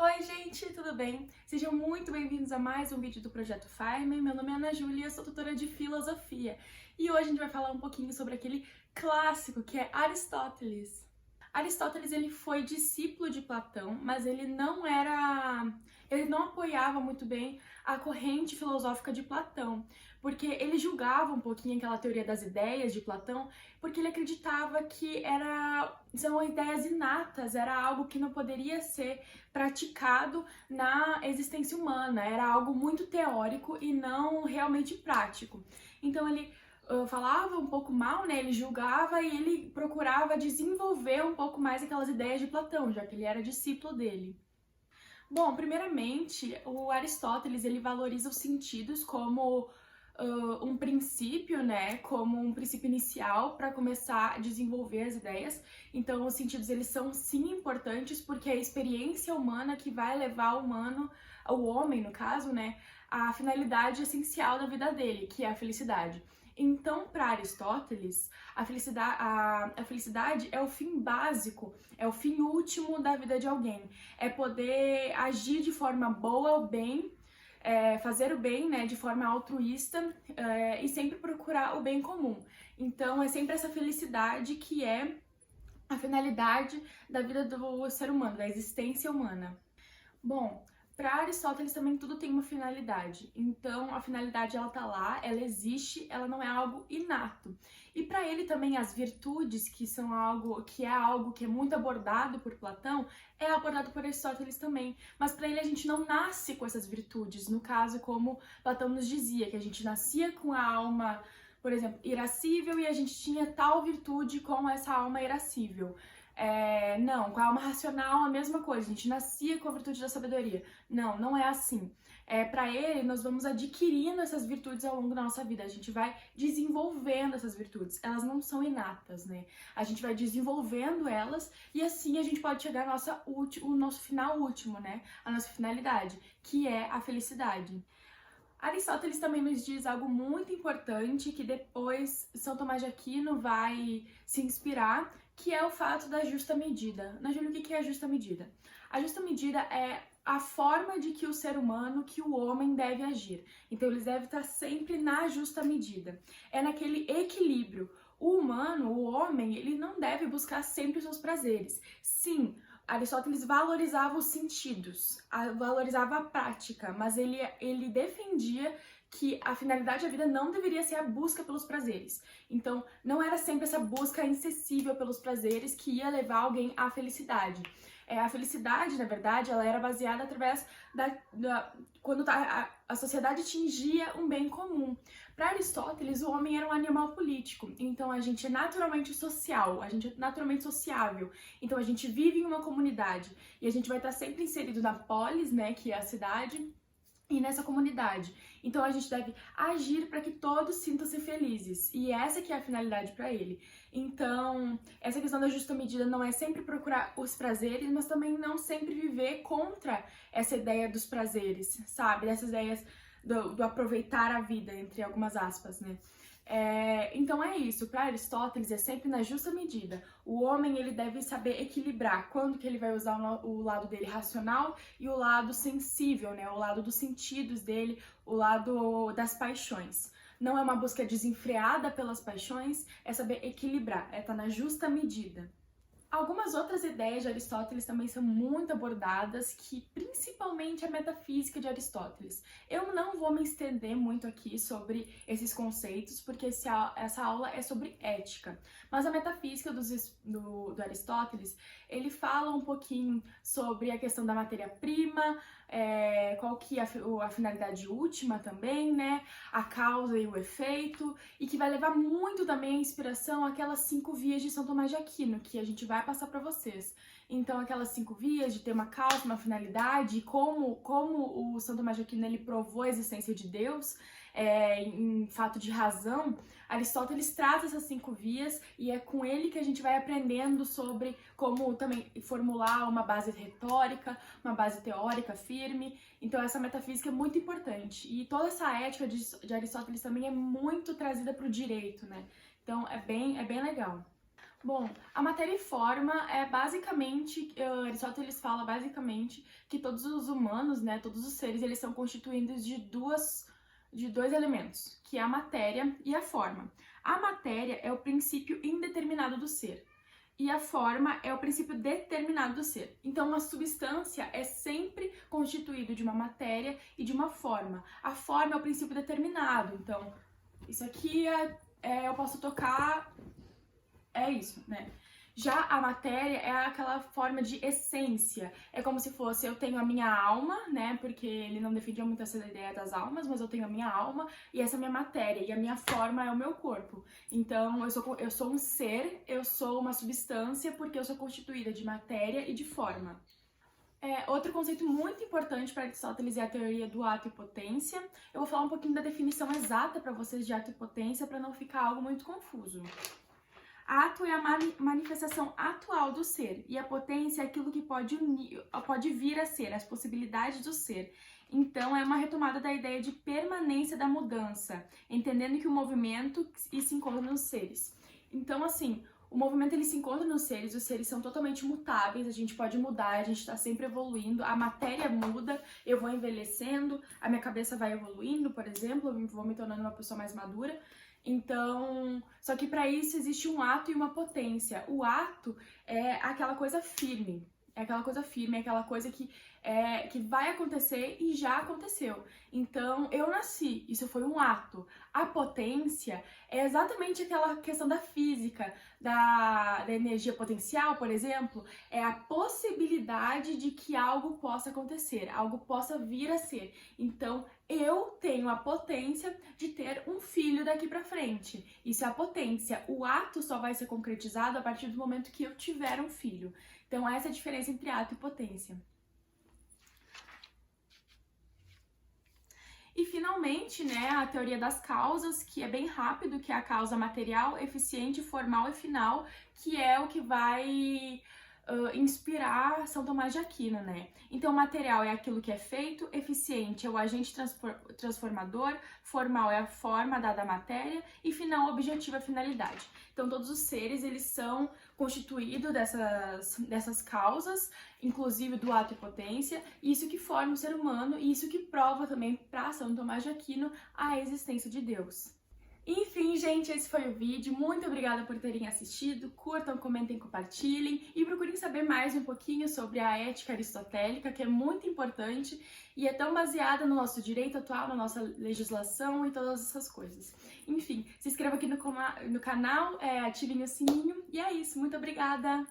Oi, gente, tudo bem? Sejam muito bem-vindos a mais um vídeo do Projeto Fime. Meu nome é Ana Júlia, sou tutora de filosofia e hoje a gente vai falar um pouquinho sobre aquele clássico que é Aristóteles. Aristóteles ele foi discípulo de Platão, mas ele não apoiava muito bem a corrente filosófica de Platão, porque ele julgava um pouquinho aquela teoria das ideias de Platão, porque ele acreditava que são ideias inatas, era algo que não poderia ser praticado na existência humana, era algo muito teórico e não realmente prático. Então ele falava um pouco mal, né? Ele julgava e ele procurava desenvolver um pouco mais aquelas ideias de Platão, já que ele era discípulo dele. Bom, primeiramente, o Aristóteles ele valoriza os sentidos como um princípio, né? Como um princípio inicial para começar a desenvolver as ideias. Então, os sentidos eles são sim importantes porque é a experiência humana que vai levar o homem, no caso, né, à finalidade essencial da vida dele, que é a felicidade. Então, para Aristóteles, a felicidade é o fim básico, é o fim último da vida de alguém. É poder agir de forma boa, o bem, fazer o bem, né, de forma altruísta e sempre procurar o bem comum. Então, é sempre essa felicidade que é a finalidade da vida do ser humano, da existência humana. Bom, para Aristóteles também tudo tem uma finalidade. Então, a finalidade ela tá lá, ela existe, ela não é algo inato. E para ele também as virtudes, que é algo que é muito abordado por Platão, é abordado por Aristóteles também. Mas para ele a gente não nasce com essas virtudes. No caso, como Platão nos dizia, que a gente nascia com a alma, por exemplo, irascível e a gente tinha tal virtude com essa alma irascível. Não, com a alma racional a mesma coisa, a gente nascia com a virtude da sabedoria. Não, não é assim. Para ele, nós vamos adquirindo essas virtudes ao longo da nossa vida, a gente vai desenvolvendo essas virtudes, elas não são inatas, né? A gente vai desenvolvendo elas e assim a gente pode chegar ao nosso final último, né? A nossa finalidade, que é a felicidade. Aristóteles também nos diz algo muito importante que depois São Tomás de Aquino vai se inspirar, que é o fato da justa medida. Na Júlia, o que é a justa medida? A justa medida é a forma de que o ser humano, que o homem deve agir. Então, eles devem estar sempre na justa medida. É naquele equilíbrio. O humano, o homem, ele não deve buscar sempre os seus prazeres. Sim, Aristóteles valorizava os sentidos, valorizava a prática, mas ele defendia que a finalidade da vida não deveria ser a busca pelos prazeres. Então, não era sempre essa busca incessível pelos prazeres que ia levar alguém à felicidade. A felicidade, na verdade, ela era baseada através quando a sociedade atingia um bem comum. Para Aristóteles, o homem era um animal político, então a gente é naturalmente social, a gente é naturalmente sociável, então a gente vive em uma comunidade e a gente vai estar sempre inserido na polis, né, que é a cidade, e nessa comunidade. Então a gente deve agir para que todos sintam-se felizes. E essa que é a finalidade para ele. Então, essa questão da justa medida não é sempre procurar os prazeres, mas também não sempre viver contra essa ideia dos prazeres, sabe? Dessas ideias do aproveitar a vida, entre algumas aspas, né? Então é isso, para Aristóteles é sempre na justa medida. O homem ele deve saber equilibrar quando que ele vai usar o lado dele racional e o lado sensível, né? O lado dos sentidos dele, o lado das paixões. Não é uma busca desenfreada pelas paixões, é saber equilibrar, é estar na justa medida. Algumas outras ideias de Aristóteles também são muito abordadas, que principalmente a metafísica de Aristóteles. Eu não vou me estender muito aqui sobre esses conceitos, porque essa aula é sobre ética. Mas a metafísica do Aristóteles, ele fala um pouquinho sobre a questão da matéria-prima, qual que é a finalidade última também, né? A causa e o efeito, e que vai levar muito também a inspiração àquelas 5 vias de São Tomás de Aquino, que a gente vai passar para vocês. Então, aquelas 5 vias de ter uma causa, uma finalidade, como o São Tomás de Aquino ele provou a existência de Deus, em fato de razão, Aristóteles traz essas 5 vias e é com ele que a gente vai aprendendo sobre como também formular uma base retórica, uma base teórica firme. Então essa metafísica é muito importante. E toda essa ética de Aristóteles também é muito trazida para o direito, né? Então é bem legal. Bom, a matéria e forma é basicamente, Aristóteles fala basicamente que todos os humanos, né, todos os seres, eles são constituídos de dois elementos, que é a matéria e a forma. A matéria é o princípio indeterminado do ser e a forma é o princípio determinado do ser. Então, uma substância é sempre constituído de uma matéria e de uma forma. A forma é o princípio determinado. Então, isso aqui eu posso tocar. É isso, né? Já a matéria é aquela forma de essência. É como se fosse, eu tenho a minha alma, né? Porque ele não defendia muito essa ideia das almas, mas eu tenho a minha alma e essa é a minha matéria. E a minha forma é o meu corpo. Então, eu sou um ser, eu sou uma substância porque eu sou constituída de matéria e de forma. Outro conceito muito importante para Aristóteles é a teoria do ato e potência. Eu vou falar um pouquinho da definição exata para vocês de ato e potência para não ficar algo muito confuso. Ato é a manifestação atual do ser, e a potência é aquilo que pode vir a ser, as possibilidades do ser. Então, é uma retomada da ideia de permanência da mudança, entendendo que o movimento se encontra nos seres. Então, assim, o movimento ele se encontra nos seres, os seres são totalmente mutáveis, a gente pode mudar, a gente está sempre evoluindo, a matéria muda, eu vou envelhecendo, a minha cabeça vai evoluindo, por exemplo, eu vou me tornando uma pessoa mais madura. Então, só que para isso existe um ato e uma potência. O ato é aquela coisa firme, é aquela coisa que vai acontecer e já aconteceu. Então, eu nasci, isso foi um ato. A potência é exatamente aquela questão da física, da energia potencial, por exemplo, é a possibilidade de que algo possa acontecer, algo possa vir a ser. Então, eu tenho a potência de ter um filho daqui pra frente. Isso é a potência. O ato só vai ser concretizado a partir do momento que eu tiver um filho. Então, essa é a diferença entre ato e potência. E finalmente, né, a teoria das causas, que é bem rápido, que é a causa material, eficiente, formal e final, que é o que vai inspirar São Tomás de Aquino, né? Então, material é aquilo que é feito, eficiente é o agente transformador, formal é a forma dada à matéria e final, objetivo é a finalidade. Então, todos os seres, eles são constituídos dessas causas, inclusive do ato e potência, isso que forma o ser humano e isso que prova também para São Tomás de Aquino a existência de Deus. Enfim, gente, esse foi o vídeo. Muito obrigada por terem assistido. Curtam, comentem, compartilhem e procurem saber mais um pouquinho sobre a ética aristotélica, que é muito importante e é tão baseada no nosso direito atual, na nossa legislação e todas essas coisas. Enfim, se inscrevam aqui no canal, ativem o sininho e é isso. Muito obrigada!